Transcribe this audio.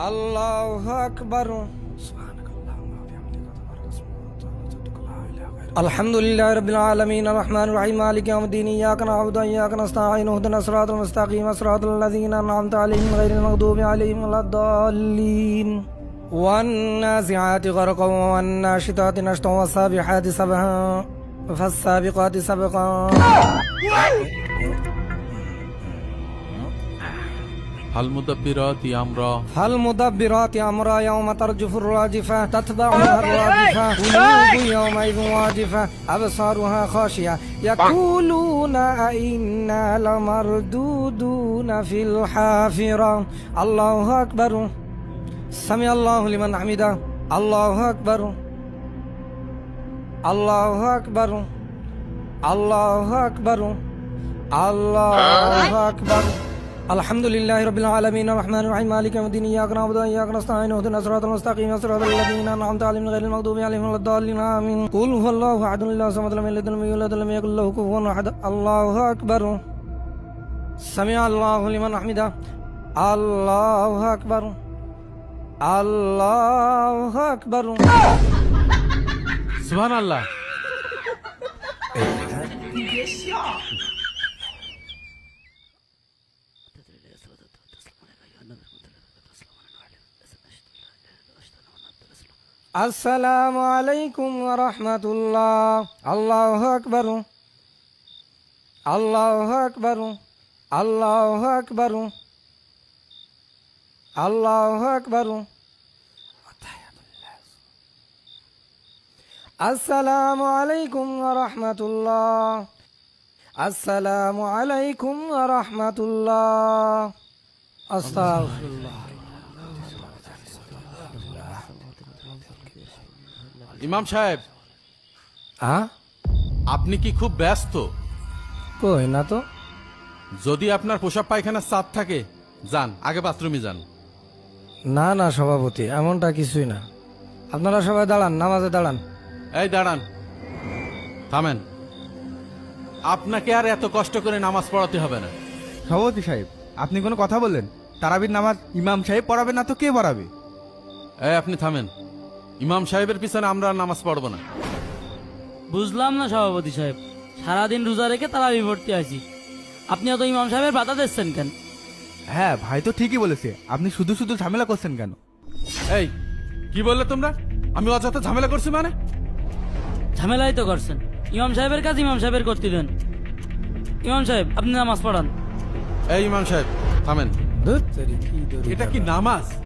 আল্লাহু আকবার। আলহামদুলিল্লাহি রাব্বিল আলামিন আর রহমানির রহিম মালিকি ইয়াউমিদ্দিন ইয়্যাকা না'বুদু ওয়া ইয়্যাকা নাস্তাঈন ইহদিনাস সিরাতাল মুস্তাকিম সিরাতাল লাযীনা আন'আমতা আলাইহিম গায়রিল মাগদুবি আলাইহিম ওয়ালাদ-দাল্লিন। One নাযিআতি গরকান one নাশিতাতি নাশতান ওয়াস-সাবিহাতি সাবহা ফাস-সাবিকাতি Sabka. ফালমুদাব্বিরাতি আমরা فالمدبرات أمرا يوم ترجف الراجفة تتبعها الرادفة قلوب يومئذ واجفة أبصارها خاشعة يقولون أئنا لمردودون في الحافرة. الله أكبر. سمع الله لمن حمده. الله أكبر. الله أكبر. الله أكبر. الله أكبر. আলহামদুলিল্লাহি রাব্বিল আলামিন আর রহমানির রহিম মালিকি ইয়াউমিদ্দিন ইয়্যাকা না'বুদু ওয়া ইয়্যাকা নাস্তাঈন ইহদিনাস সিরাতাল মুস্তাকিম সিরাতাল লাযীনা আন'আমতা আলাইহিম গায়রিল মাগদুবি আলাইহিম ওয়ালাদ-দাল্লিন আমিন। কুল হুয়াল্লাহু আহাদুন আল্লাহু সামাদ লাম ইয়ালিদ ওয়া লাম ইউলাদ ওয়া লাম ইয়াকুল লাহু কুফুওয়ান আহাদ। আল্লাহু আকবার। সামিআ আল্লাহু লিমান হামিদা। আল্লাহু আকবার। আল্লাহু আকবার। সুবহানাল্লাহ। আসসালামু আলাইকুম ওয়া রাহমাতুল্লাহ। আল্লাহু আকবার। আল্লাহু আকবার। আল্লাহু আকবার। আল্লাহু আকবার। আসসালামু আলাইকুম ওয়া রাহমাতুল্লাহ। আসসালামু আলাইকুম ওয়া রাহমাতুল্লাহ। আস্তাগফিরুল্লাহ। ইমাম সাহেব, আপনি কি খুব ব্যস্ত? কই না তো। যদি আপনার পোশাক পায়খানার চাপ থাকে, যান আগে বাথরুমে যান। না না সভাপতি, এমনটা কিছুই না। আপনারা সবাই দাঁড়ান, নামাজে দাঁড়ান। এই দাঁড়ান, থামেন। আপনাকে আর এত কষ্ট করে নামাজ পড়াতে হবে না। সভাপতি সাহেব, আপনি কোনো কথা বললেন? তারাবির নামাজ ইমাম সাহেব পড়াবে না তো কে পড়াবে? এই আপনি থামেন। ইমাম সাহেবের পিছনে আমরা আর নামাজ পড়বো না। বুঝলাম না সভাপতি সাহেব, সারাদিন রোজা রেখে তারাবি পড়তে আছি, আপনি অত ইমাম সাহেবের বাধা দিচ্ছেন কেন? হ্যাঁ ভাই তো ঠিকই বলেছে, আপনি শুধু শুধু ঝামেলা করছেন কেন? এই কি বললে তোমরা? আমি অযথা ঝামেলা করছি মানে? ঝামেলাই তো করছেন। ইমাম সাহেবের কাজ ইমাম সাহেবের করতে দেন। ইমাম সাহেব, আপনি নামাজ পড়ান। এই ইমাম সাহেব থামেন। ধুর তেরি, কি দড়ি এটা কি নামাজ?